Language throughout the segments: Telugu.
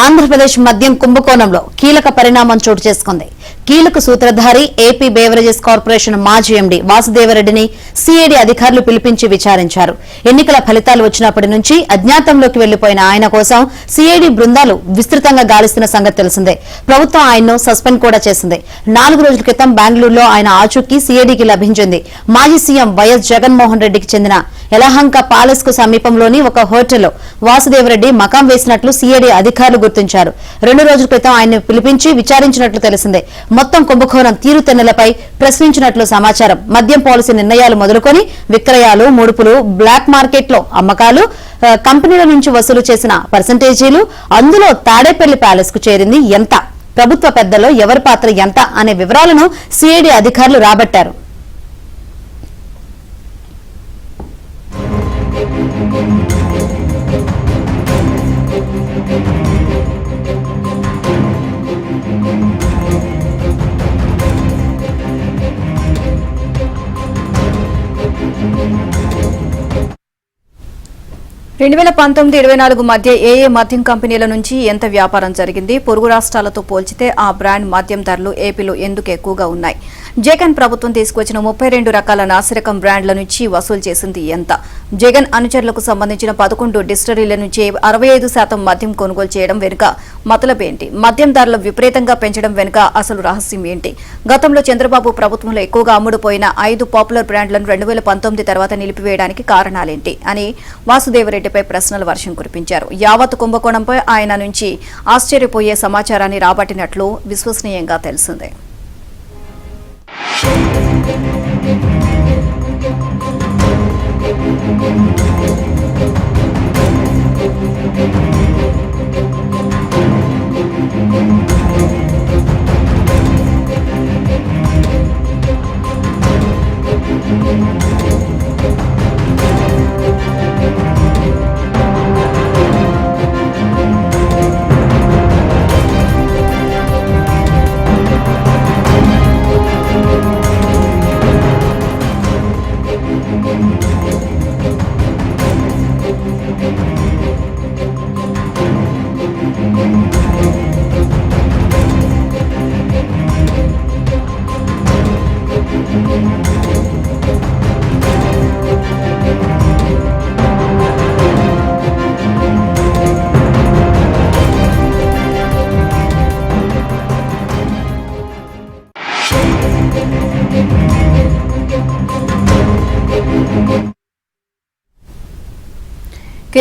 ఆంధ్రప్రదేశ్ మద్యం కుంభకోణంలో కీలక పరిణామం చోటు చేసుకుంది. కీలక సూత్రధారి ఏపీ బేవరేజెస్ కార్పొరేషన్ మాజీ ఎండీ వాసుదేవరెడ్డిని సిఐడి అధికారులు పిలిపించి విచారించారు. ఎన్నికల ఫలితాలు వచ్చినప్పటి నుంచి అజ్ఞాతంలోకి వెళ్లిపోయిన ఆయన కోసం సిఐడి బృందాలు విస్తృతంగా గాలిస్తున్న సంగతి తెలిసిందే. ప్రభుత్వం ఆయన్ను సస్పెండ్ కూడా చేసింది. 4 రోజుల క్రితం బెంగళూరులో ఆయన ఆచూకీ సిఐడికి లభించింది. మాజీ సీఎం వైఎస్ జగన్మోహన్ రెడ్డికి చెందిన యలహంక ప్యాలెస్ కు సమీపంలోని ఒక హోటల్లో వాసుదేవరెడ్డి మకాం వేసినట్లు సిఐడి అధికారులు గుర్తించారు. 2 రోజుల క్రితం ఆయన్ని పిలిపించి విచారించినట్లు తెలిసిందే. మొత్తం కుంభకోణం తీరుతెన్నులపై ప్రశ్నించినట్లు సమాచారం. మద్యం పాలసీ నిర్ణయాలు మొదలుకొని విక్రయాలు, ముడుపులు, బ్లాక్ మార్కెట్లో అమ్మకాలు, కంపెనీల నుంచి వసూలు చేసిన పర్సంటేజీలు, అందులో తాడేపల్లి ప్యాలెస్ కు చేరింది ఎంత, ప్రభుత్వ పెద్దలో ఎవరి పాత్ర ఎంత అనే వివరాలను సిఐడి అధికారులు రాబట్టారు. రెండు 2019-24 మధ్య ఏ మద్యం కంపెనీల నుంచి ఎంత వ్యాపారం జరిగింది, పొరుగు రాష్ట్రాలతో పోల్చితే ఆ బ్రాండ్ మద్యం ధరలు ఏపీలో ఎందుకు ఎక్కువగా ఉన్నాయి, జగన్ ప్రభుత్వం తీసుకొచ్చిన 32 రకాల నాసిరకం బ్రాండ్ల నుంచి వసూలు చేసింది ఎంత, జగన్ అనుచరులకు సంబంధించిన 11 డిస్టరీల నుంచి 65% మద్యం కొనుగోలు చేయడం వెనుక మతలబేంటి, మద్యం ధరలు విపరీతంగా పెంచడం వెనుక అసలు రహస్యం ఏంటి, గతంలో చంద్రబాబు ప్రభుత్వంలో ఎక్కువగా అమ్ముడుపోయిన 5 పాపులర్ బ్రాండ్లను 2019 తర్వాత నిలిపివేయడానికి కారణాలేంటి అని వాసుదేవరెడ్డిపై ప్రశ్నల వర్షం కురిపించారు. యావత్ కుంభకోణంపై ఆయన నుంచి ఆశ్చర్యపోయే సమాచారాన్ని రాబట్టినట్లు విశ్వసనీయంగా తెలిసిందే.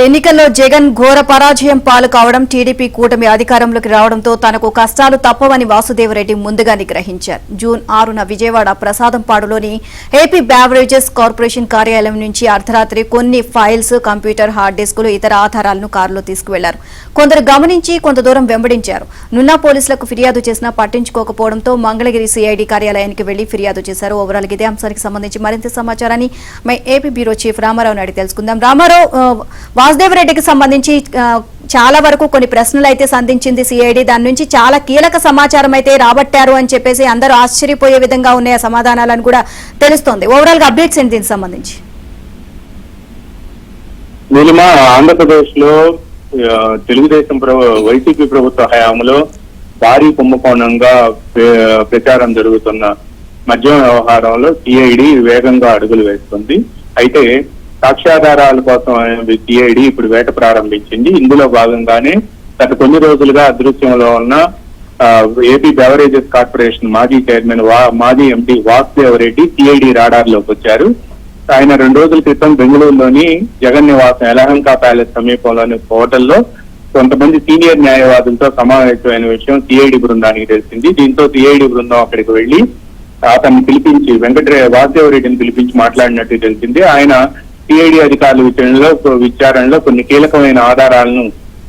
ఎన్నికల్లో జగన్ ఘోర పరాజయం పాలు కావడం, టీడీపీ కూటమి అధికారంలోకి రావడంతో తనకు కష్టాలు తప్పవని వాసుదేవరెడ్డి ముందుగానే గ్రహించారు. జూన్ 6న విజయవాడ ప్రసాదంపాడులోని ఏపీ బేవరేజెస్ కార్పొరేషన్ కార్యాలయం నుంచి అర్ధరాత్రి కొన్ని ఫైల్స్, కంప్యూటర్, హార్డ్ డిస్కులు, ఇతర ఆధారాలను కారులో తీసుకువెళ్లారు. కొందరు గమనించి కొంత దూరం వెంబడించారు. నున్నా పోలీసులకు ఫిర్యాదు చేసినా పట్టించుకోకపోవడంతో మంగళగిరి సిఐడి కార్యాలయానికి వెళ్లి ఫిర్యాదు చేశారు. ఓవరాల్ ఇదే అంశానికి సంబంధించి మరింత సమాచారాన్ని AP bureau chief Ramarao Naidu తెలుసుకుందాం. రామారావు, వాసుదేవరెడ్డికి సంబంధించి చాలా వరకు కొన్ని ప్రశ్నలు అయితే సంధించింది సిఐడి. దాని నుంచి చాలా కీలక సమాచారం అయితే రాబట్టారు అని చెప్పేసి అందరూ ఆశ్చర్యపోయే విధంగా ఉన్నాయి ఆ సమాధానాలను కూడా తెలుస్తోంది. ఓవరాల్ గా అప్డేట్స్ ఏంటి దీనికి సంబంధించి? ఆంధ్రప్రదేశ్ లో తెలుగుదేశం వైసీపీ ప్రభుత్వ హయాంలో భారీ కుంభకోణంగా ప్రచారం జరుగుతున్న మద్యం వ్యవహారంలో సిఐడి వేగంగా అడుగులు వేస్తుంది. అయితే సాక్ష్యాధారాల కోసం సిఐడి ఇప్పుడు వేట ప్రారంభించింది. ఇందులో భాగంగానే గత కొన్ని రోజులుగా అదృశ్యంలో ఉన్న ఏపీ బెవరేజెస్ కార్పొరేషన్ మాజీ చైర్మన్ మాజీ ఎంపీ వాసుదేవరెడ్డి సిఐడి రాడార్ లోకి వచ్చారు. ఆయన 2 రోజుల క్రితం బెంగళూరులోని జగన్ నివాసం యలహంక ప్యాలెస్ సమీపంలోని హోటల్లో కొంతమంది సీనియర్ న్యాయవాదులతో సమావేశమైన విషయం సిఐడి బృందానికి తెలిసింది. దీంతో సిఐడి బృందం అక్కడికి వెళ్లి అతన్ని పిలిపించి వాసుదేవరెడ్డిని పిలిపించి మాట్లాడినట్టు తెలిసింది. ఆయన సిఐడి అధికారుల విచారణలో కొన్ని కీలకమైన ఆధారాలను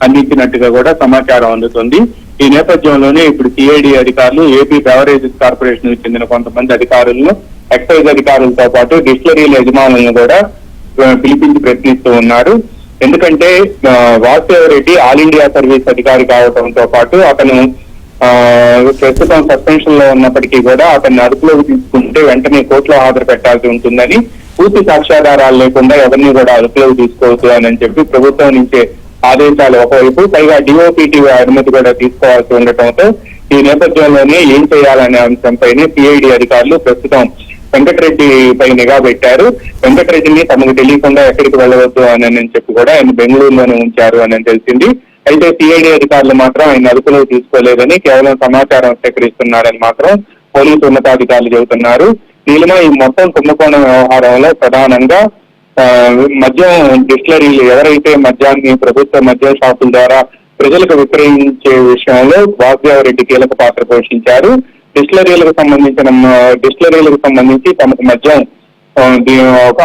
అందించినట్టుగా కూడా సమాచారం అందుతుంది. ఈ నేపథ్యంలోనే ఇప్పుడు సిఐడి అధికారులు ఏపీ బెవరేజెస్ కార్పొరేషన్ కు చెందిన కొంతమంది అధికారులను, ఎక్సైజ్ అధికారులతో పాటు డిస్టిలరీల యజమానులను కూడా పిలిపించి ప్రశ్నిస్తూ ఉన్నారు. ఎందుకంటే వాసుదేవరెడ్డి ఆల్ ఇండియా సర్వీస్ అధికారి కావడంతో పాటు అతను ప్రస్తుతం సస్పెన్షన్ లో ఉన్నప్పటికీ కూడా అతన్ని అదుపులోకి తీసుకుంటే వెంటనే కోర్టులో హాజరు పెట్టాల్సి ఉంటుందని, పూర్తి సాక్ష్యాధారాలు లేకుండా ఎవరిని కూడా అదుపులోకి తీసుకోవద్దు అని చెప్పి ప్రభుత్వం నుంచే ఆదేశాలు ఒకవైపు, పైగా డిఓపిటి అనుమతి కూడా తీసుకోవాల్సి ఉండటంతో ఈ నేపథ్యంలోనే ఏం చేయాలనే అంశంపైనే సిఐడి అధికారులు ప్రస్తుతం వెంకటరెడ్డి పై నిఘా పెట్టారు. వెంకటరెడ్డిని తమకు తెలియకుండా ఎక్కడికి వెళ్ళవద్దు అని చెప్పి కూడా ఆయన బెంగళూరులోనే ఉంచారు అని తెలిసింది. అయితే సిఐడి అధికారులు మాత్రం ఆయన అదుపులో తీసుకోలేదని, కేవలం సమాచారం సేకరిస్తున్నారని మాత్రం పోలీసు ఉన్నతాధికారులు చెబుతున్నారు. నీలిమ ఈ మొత్తం కుంభకోణం వ్యవహారంలో ప్రధానంగా మద్యం డిస్టిలరీలు ఎవరైతే మద్యాన్ని ప్రభుత్వ మద్యం షాపుల ద్వారా ప్రజలకు విక్రయించే విషయంలో వాసుదేవరెడ్డి కీలక పాత్ర పోషించారు. డిస్టిలరీలకు సంబంధించి తమకు మద్యం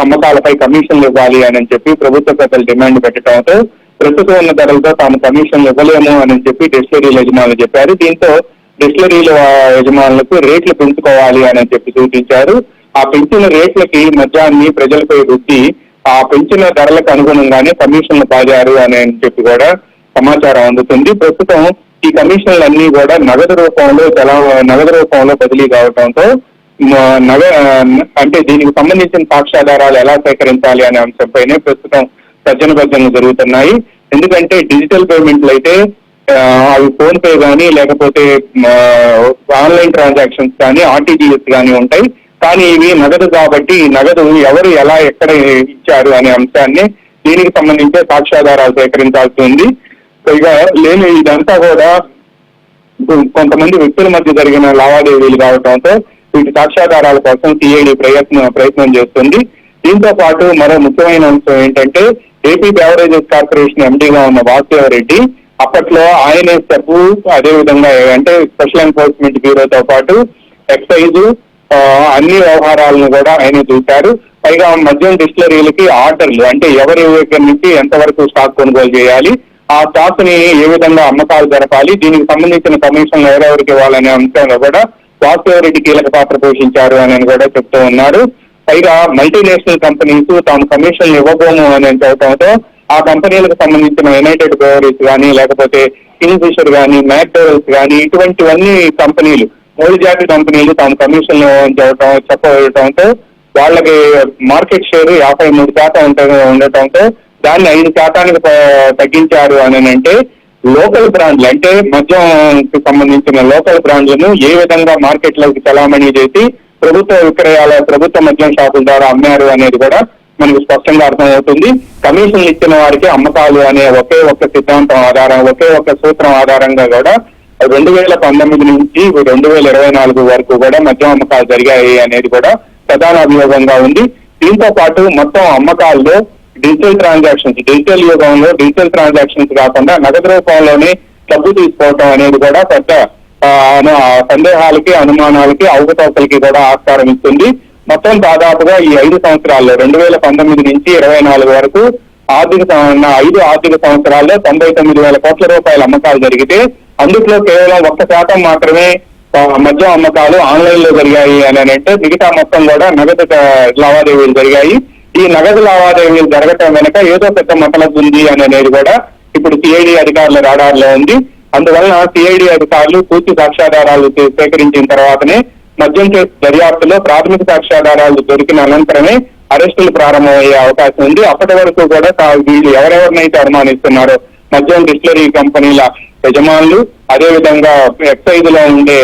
అమ్మకాలపై కమిషన్లు ఇవ్వాలి అని చెప్పి ప్రభుత్వ పెద్దలు డిమాండ్ పెట్టడంతో ప్రస్తుతం ఉన్న ధరలతో తాము కమిషన్లు ఇవ్వలేము అని చెప్పి డిస్టిలరీల యజమానులు చెప్పారు. దీంతో డిస్టిలరీల యజమానులకు రేట్లు పెంచుకోవాలి అని చెప్పి సూచించారు. ఆ పెంచిన రేట్లకి మద్యాన్ని ప్రజలపై రుద్ది ఆ పెంచిన ధరలకు అనుగుణంగానే కమిషన్లు బాజారు అని చెప్పి కూడా సమాచారం అందుతుంది. ప్రస్తుతం ఈ కమిషన్లన్నీ కూడా నగదు రూపంలో బదిలీ కావడంతో అంటే దీనికి సంబంధించిన సాక్ష్యాధారాలు ఎలా సేకరించాలి అనే అంశంపైనే ప్రస్తుతం తర్జనభర్జనలు జరుగుతున్నాయి. ఎందుకంటే డిజిటల్ పేమెంట్లు అయితే అవి ఫోన్ పే కానీ లేకపోతే ఆన్లైన్ ట్రాన్సాక్షన్స్ కానీ ఆర్టీజీఎస్ కానీ ఉంటాయి. కానీ ఇవి నగదు కాబట్టి ఈ నగదు ఎవరు ఎలా ఎక్కడ ఇచ్చారు అనే అంశాన్ని దీనికి సంబంధించే సాక్ష్యాధారాలు సేకరించాల్సి ఉంది. పైగా ఇదంతా కూడా కొంతమంది వ్యక్తుల మధ్య జరిగిన లావాదేవీలు కావడంతో వీటి సాక్ష్యాధారాల కోసం సిఐడి ప్రయత్నం చేస్తుంది. దీంతో పాటు మరో ముఖ్యమైన అంశం ఏంటంటే ఏపీ బెవరేజెస్ కార్పొరేషన్ ఎండీగా ఉన్న వాసుదేవరెడ్డి అప్పట్లో ఆయనే స్టెప్, అదేవిధంగా అంటే స్పెషల్ ఎన్ఫోర్స్మెంట్ బ్యూరోతో పాటు ఎక్సైజ్ అన్ని వ్యవహారాలను కూడా ఆయనే చూశారు. పైగా మద్యం డిస్టిలరీలకి ఆర్డర్లు, అంటే ఎవరి దగ్గర నుంచి ఎంతవరకు స్టాక్ కొనుగోలు చేయాలి, ఆ స్టాక్ ని ఏ విధంగా అమ్మకాలు జరపాలి, దీనికి సంబంధించిన కమిషన్లు ఎవరెవరికి ఇవ్వాలనే అంశంలో కూడా వాసుదేవరెడ్డి కీలక పాత్ర పోషించారు అని కూడా చెప్తూ ఉన్నారు. పైగా మల్టీనేషనల్ కంపెనీస్ తాము కమిషన్లు ఇవ్వబోము అని చెప్పడంతో ఆ కంపెనీలకు సంబంధించిన యునైటెడ్ బ్రెవరీస్ కానీ లేకపోతే కింగ్ ఫిషర్ కానీ మ్యాక్డోనల్డ్స్ కానీ ఇటువంటివన్నీ కంపెనీలు, మూడు జాతి కంపెనీలు తాము కమిషన్లు చెప్పడంతో వాళ్ళకి మార్కెట్ షేర్ 53% ఉండటంతో దాన్ని 5% తగ్గించారు అని అంటే లోకల్ బ్రాండ్లు, అంటే మద్యంకి సంబంధించిన లోకల్ బ్రాండ్లను ఏ విధంగా మార్కెట్లోకి చలామణి చేసి ప్రభుత్వ మద్యం షాపుల ద్వారా అమ్మారు అనేది కూడా మనకు స్పష్టంగా అర్థమవుతుంది. కమిషన్లు ఇచ్చిన వారికి అమ్మకాలు అనే ఒకే ఒక్క సిద్ధాంతం ఒకే ఒక్క సూత్రం ఆధారంగా కూడా 2019 నుంచి 2024 వరకు కూడా మద్యం అమ్మకాలు జరిగాయి అనేది కూడా ప్రధాన అభియోగంగా ఉంది. దీంతో పాటు మొత్తం అమ్మకాల్లో డిజిటల్ యుగంలో డిజిటల్ ట్రాన్సాక్షన్స్ కాకుండా నగదు రూపంలోనే డబ్బు తీసుకోవటం అనేది కూడా పెద్ద సందేహాలకి, అనుమానాలకి, అవకతవకలకి కూడా ఆస్కారం ఇస్తుంది. మొత్తం దాదాపుగా ఈ 5 సంవత్సరాల్లో 2019 నుంచి 2024 వరకు 5 ఆర్థిక సంవత్సరాల్లో 99,000 కోట్ల రూపాయల అమ్మకాలు జరిగితే అందులో కేవలం 1% మాత్రమే మద్యం అమ్మకాలు ఆన్లైన్ లో జరిగాయి అని అంటే మిగతా మొత్తం కూడా నగదు లావాదేవీలు జరిగాయి. ఈ నగదు లావాదేవీలు జరగటం వెనక ఏదో పెద్ద మతలబు ఉంది అనేది కూడా ఇప్పుడు సిఐడి అధికారుల రాడార్లో ఉంది. అందువలన సిఐడి అధికారులు పూర్తి సాక్ష్యాధారాలు సేకరించిన తర్వాతనే మద్యం కేసు దర్యాప్తులో ప్రాథమిక సాక్ష్యాధారాలు దొరికిన అనంతరమే అరెస్టులు ప్రారంభమయ్యే అవకాశం ఉంది. అప్పటి వరకు కూడా వీళ్ళు ఎవరెవరినైతే అనుమానిస్తున్నారో మద్యం డిస్టిలరీ కంపెనీల యజమానులు, అదేవిధంగా ఎక్సైజ్ లో ఉండే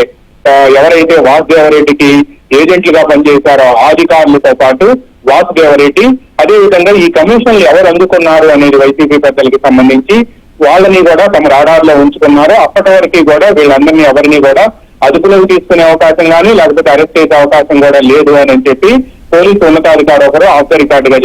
ఎవరైతే వాసుదేవరెడ్డికి ఏజెంట్లుగా పనిచేశారో అధికారులతో పాటు వాసుదేవరెడ్డి, అదేవిధంగా ఈ కమిషన్లు ఎవరు అందుకున్నారు అనేది వైసీపీ పెద్దలకి సంబంధించి వాళ్ళని కూడా తమ రాడార్లో ఉంచుకున్నారు. అప్పటి వరకు కూడా వీళ్ళందరినీ ఎవరిని కూడా అదుపులోకి తీసుకునే అవకాశం కానీ లేకపోతే అరెస్ట్ చేసే అవకాశం కూడా లేదు అని చెప్పి పోలీసు ఉన్నతాధికారి ఒకరు ఆఫ్ ద రికార్డుగా